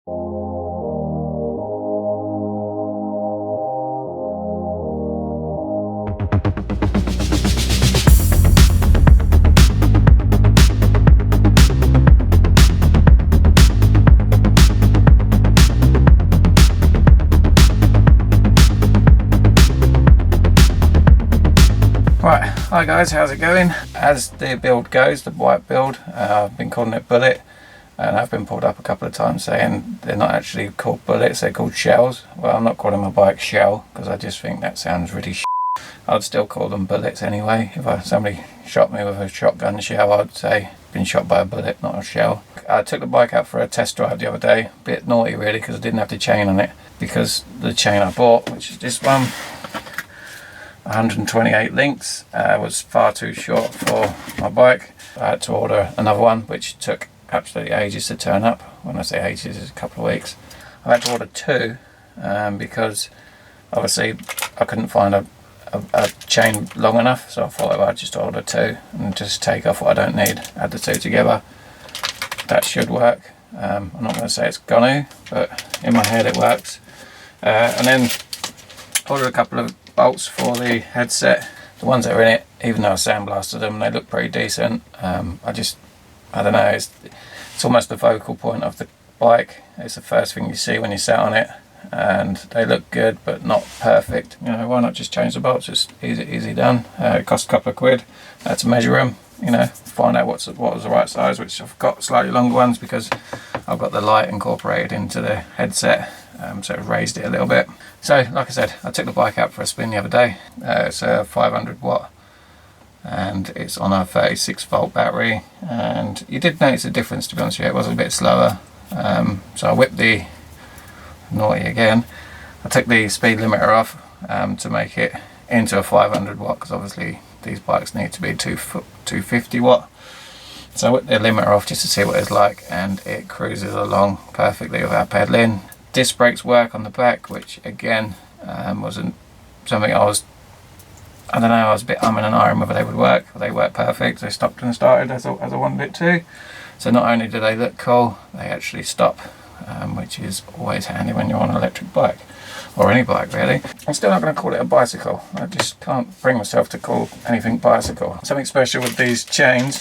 Right, hi guys, how's it going? As the build goes, the white build, I've been calling it bullet, and I've been pulled up a couple of times saying they're not actually called bullets, they're called shells. Well, I'm not calling my bike shell because I just think that sounds really I'd still call them bullets anyway. If somebody shot me with a shotgun shell, I'd say been shot by a bullet, not a shell. I took the bike out for a test drive the other day. Bit naughty really, because I didn't have the chain on it, because the chain I bought, which is this one, 128 links, was far too short for my bike. I had to order another one, which took absolutely ages to turn up. When I say ages, it's a couple of weeks. I had to order two because obviously I couldn't find a chain long enough, so I thought I'd just order two and just take off what I don't need, add the two together. That should work. I'm not going to say it's gonna, but in my head it works. And then ordered a couple of bolts for the headset. The ones that are in it, even though I sandblasted them, they look pretty decent. I don't know, it's almost the focal point of the bike. It's the first thing you see when you sat on it, and they look good but not perfect. You know, why not just change the bolts? It's easy done. It cost a couple of quid. I had to measure them, you know, find out what was the right size, which I've got slightly longer ones because I've got the light incorporated into the headset, so it raised it a little bit. So like I said, I took the bike out for a spin the other day. It's a 500 watt and it's on a 36 volt battery, and you did notice a difference, to be honest with you. It was a bit slower, so I whipped the naughty again. I took the speed limiter off to make it into a 500 watt, because obviously these bikes need to be 250 watt. So I whipped the limiter off just to see what it's like, and it cruises along perfectly without pedaling. Disc brakes work on the back, which again wasn't something I was a bit umming and ahhing whether they would work. They work perfect. They stopped and started as I wanted it to. So not only do they look cool, they actually stop, which is always handy when you're on an electric bike, or any bike really. I'm still not going to call it a bicycle. I just can't bring myself to call anything bicycle. Something special with these chains.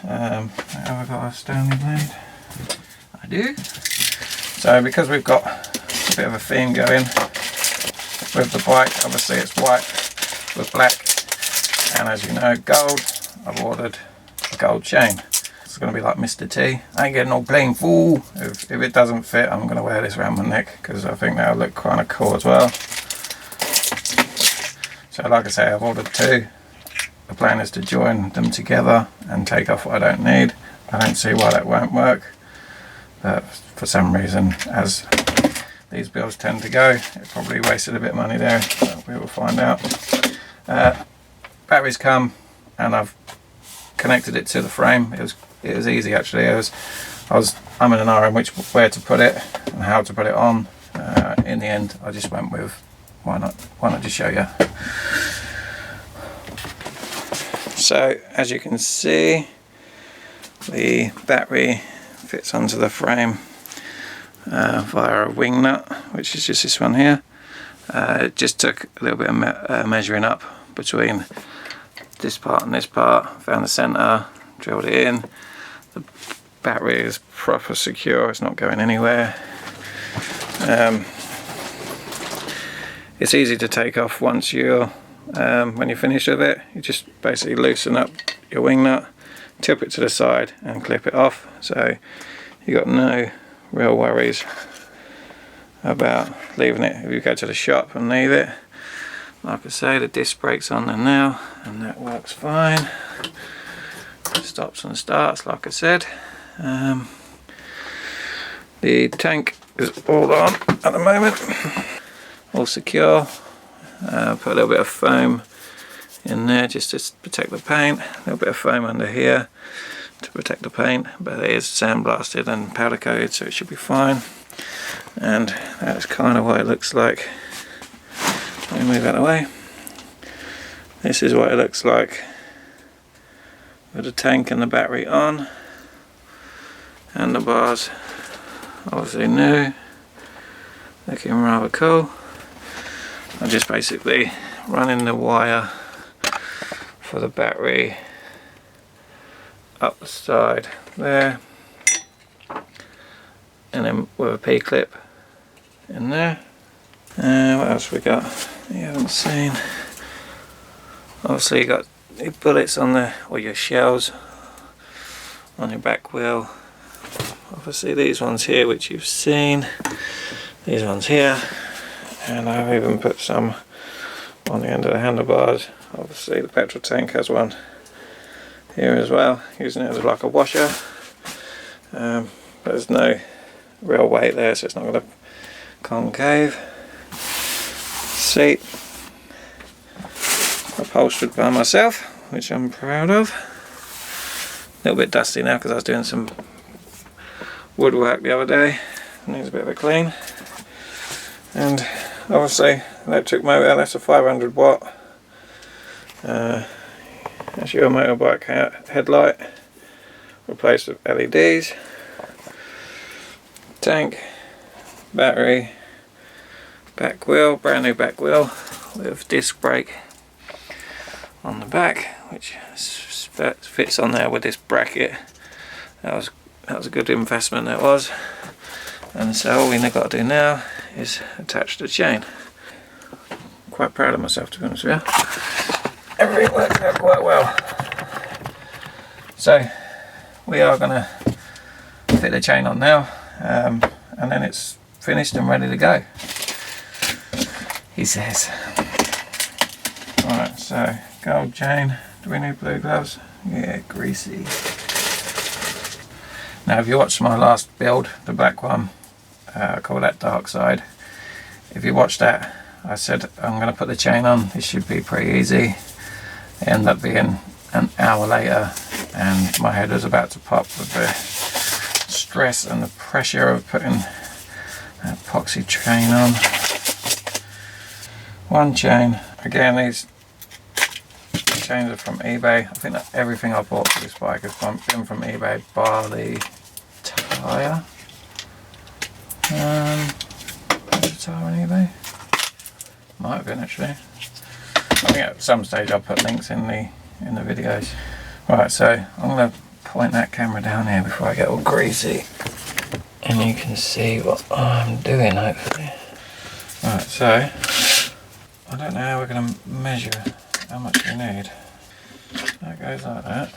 Have I got a Stanley blade? I do. So because we've got a bit of a theme going with the bike, obviously it's white with black, and as you know, gold, I've ordered a gold chain. It's going to be like Mr. T. I ain't getting no plain fool. If it doesn't fit, I'm going to wear this around my neck because I think that'll look kind of cool as well. So like I say, I've ordered two. The plan is to join them together and take off what I don't need. I don't see why that won't work, but for some reason, as these builds tend to go, it probably wasted a bit of money there, but we will find out. Batteries come, and I've connected it to the frame. It was easy actually. I was umming and ahhing where to put it and how to put it on. In the end, I just went with why not just show you. So as you can see, the battery fits onto the frame via a wing nut, which is just this one here. It just took a little bit of measuring up between this part and this part. Found the center, drilled it in. The battery is proper secure, it's not going anywhere. It's easy to take off once you're when you finish with it. You just basically loosen up your wing nut, tip it to the side and clip it off, so you got no real worries about leaving it if you go to the shop and leave it. Like I say, the disc brake's on there now and that works fine. Stops and starts like I said. The tank is all on at the moment, all secure. Put a little bit of foam in there just to protect the paint, a little bit of foam under here to protect the paint, but it is sandblasted and powder coated, so it should be fine. And that's kind of what it looks like. Let me move that away. This is what it looks like with the tank and the battery on, and the bars obviously new, looking rather cool. I'm just basically running the wire for the battery up the side there, and then with a P-clip in there. What else we got you haven't seen? Obviously you got your bullets on the, or your shells on your back wheel. Obviously these ones here which you've seen, these ones here, and I've even put some on the end of the handlebars. Obviously the petrol tank has one here as well, using it as like a washer. There's no real weight there, so it's not going to concave. Seat upholstered by myself, which I'm proud of. A little bit dusty now because I was doing some woodwork the other day. Needs a bit of a clean. And obviously electric motor, that's a 500 watt. That's your motorbike headlight, replaced with LEDs. Tank, battery, back wheel, brand new back wheel with disc brake on the back, which fits on there with this bracket. That was a good investment, that was. And so all we've got to do now is attach the chain. Quite proud of myself, to be honest with you. Everything worked out quite well. So we are going to fit the chain on now, and then it's finished and ready to go, he says. Alright, so gold chain. Do we need blue gloves? Yeah, greasy. Now if you watched my last build, the black one, I call that dark side. If you watched that, I said I'm going to put the chain on, this should be pretty easy. It ended up being an hour later and my head was about to pop with the stress and the pressure of putting that epoxy chain on. One chain. Again, these chains are from eBay. I think that everything I bought for this bike has been from eBay bar the tyre. Was the tyre on eBay? Might have been actually. I think at some stage I'll put links in the videos. Right, so I'm going to point that camera down here before I get all greasy, and you can see what I'm doing hopefully. Right, so I don't know how we're going to measure how much we need. That goes like that.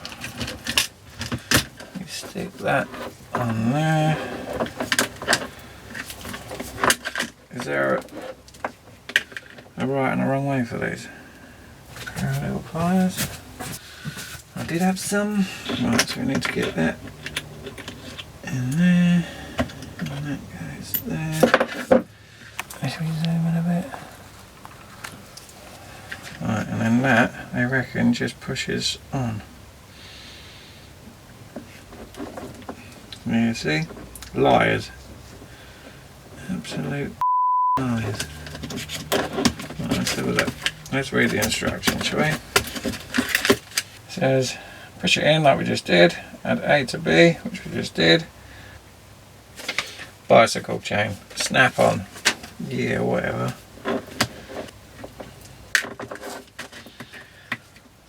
You stick that on there. Is there a right and a wrong way for these? Pair of little pliers. I did have some. Right, so we need to get that in there. And that goes there. Should we zoom in a bit? Right, and then that, I reckon, just pushes on. You see? Liars. Absolute liars. Right, let's have a look. Let's read the instructions, shall we? It says, push it in like we just did, add A to B, which we just did. Bicycle chain, snap on, yeah, whatever.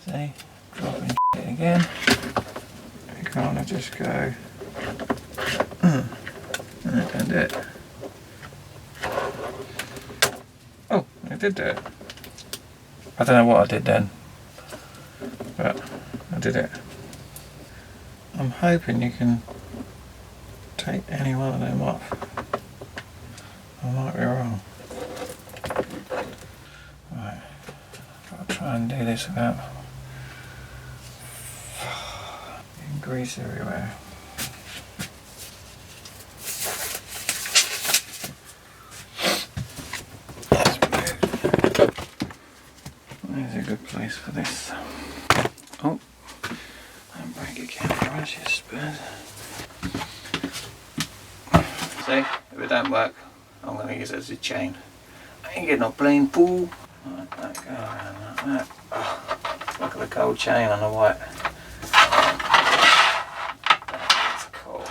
See, dropping it again. You can't just go, and it. Oh, I did do it. I don't know what I did then, but I did it. I'm hoping you can take any one of them off. I might be wrong. Right, I'll try and do this without getting grease everywhere. There's a good place for this. Oh, don't break your camera, it's just spurs. See, if it don't work, I'm going to use it as a chain. I ain't getting no plain fool. Right, that go around like that. Oh, look at the gold chain on the white. That's cool.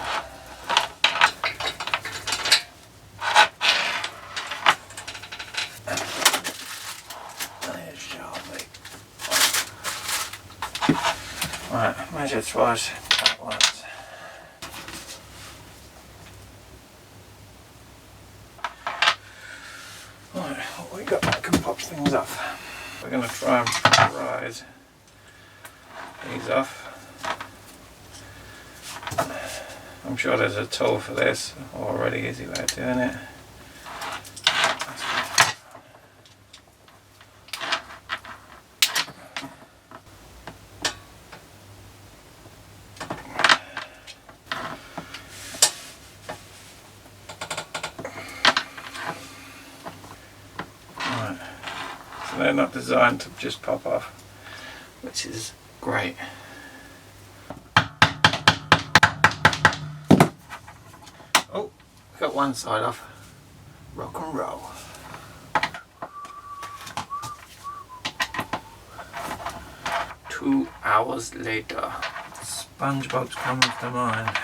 Right, measure twice, cut once. Right, what we got that can pop things off. We're going to try and prise these off. I'm sure there's a tool for this, or a really easy way of doing it. Right, so they're not designed to just pop off, which is great. Oh, got one side off. Rock and roll. Two hours later. SpongeBob's coming to mind.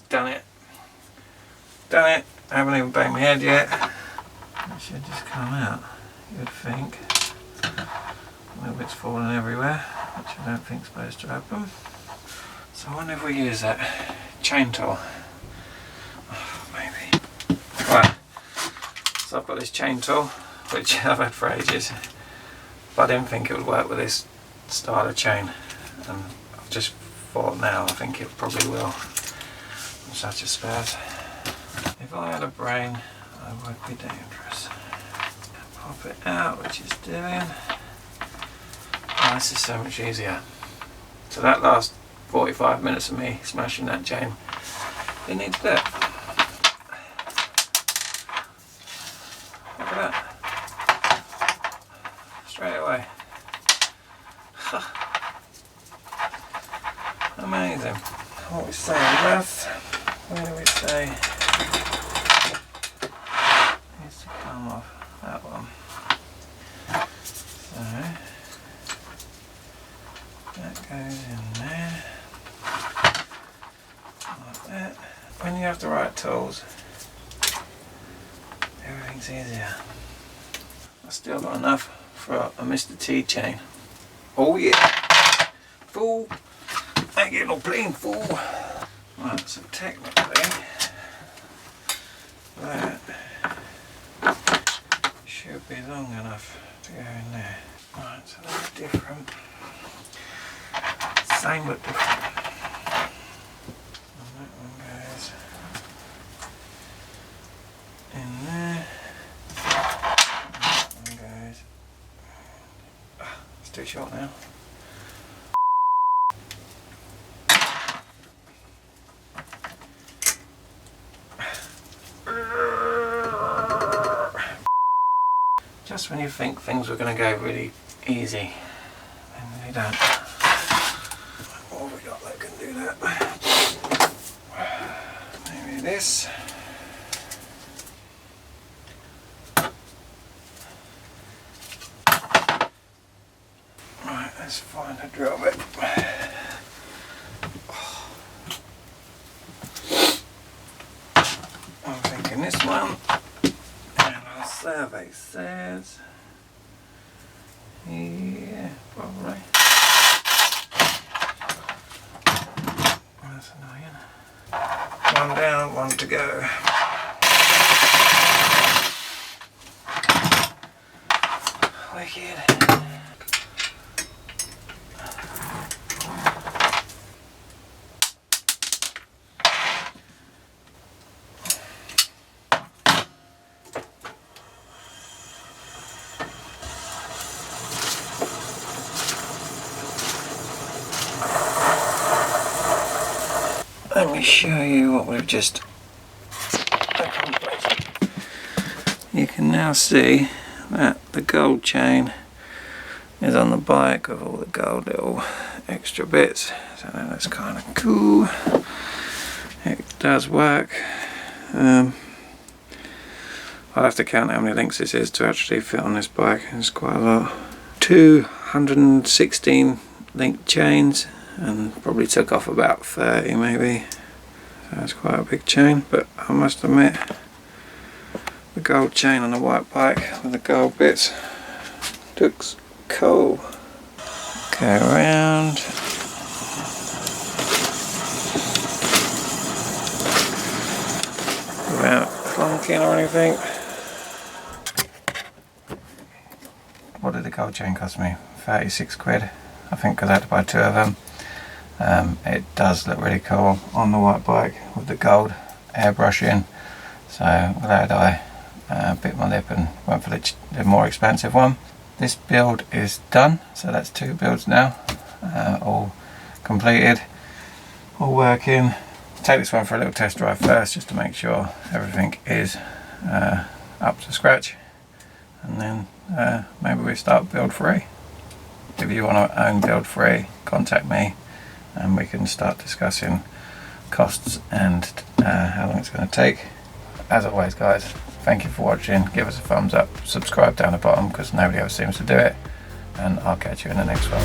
Done it. Done it. I haven't even banged my head yet. It should just come out, you'd think. A little bit's falling everywhere, which I don't think's supposed to happen. So I wonder if we use that chain tool. Oh, maybe. Right, so I've got this chain tool, which I've had for ages, but I didn't think it would work with this style of chain. And I've just thought now, I think it probably will. I'm such a spaz. If I had a brain, I would be dangerous. Pop it out, which is doing. Oh, this is so much easier. So that last 45 minutes of me smashing that chain, didn't need to do it. Look at that. Straight away. Amazing. What we say on left, where do we say needs to come off? That one. So that goes in there. Like that. When you have the right tools, everything's easier. I've still got enough for a Mr. T chain. Oh yeah! Fool! Ain't getting no plain fool! Right, so technically that should be long enough to go in there. Right, so that's different. Same but different. And that one goes in there. That one goes. It's too short now. Just when you think things were going to go really easy, then they don't. What have we got that can do that? Maybe this. Right, let's find a drill bit. I'm thinking this one. Survey says, yeah, probably. That's annoying. One down, one to go. Wicked. Let me show you what we've just accomplished. You can now see that the gold chain is on the bike with all the gold little extra bits, so that's kind of cool. It does work. I'll have to count how many links this is to actually fit on this bike. It's quite a lot. 216 link chains, and probably took off about 30 maybe. So that's quite a big chain, but I must admit the gold chain on the white bike with the gold bits looks cool. Go around. Without clunking or anything. What did the gold chain cost me? 36 quid, I think, because I had to buy 2 of them. It does look really cool on the white bike with the gold airbrushing. So glad I bit my lip and went for the more expensive one. This build is done, so that's 2 builds now, all completed, all working. Take this one for a little test drive first, just to make sure everything is up to scratch, and then maybe we start build 3. If you want to own build 3, contact me and we can start discussing costs and how long it's going to take. As always, guys, thank you for watching. Give us a thumbs up, subscribe down the bottom because nobody else seems to do it, and I'll catch you in the next one.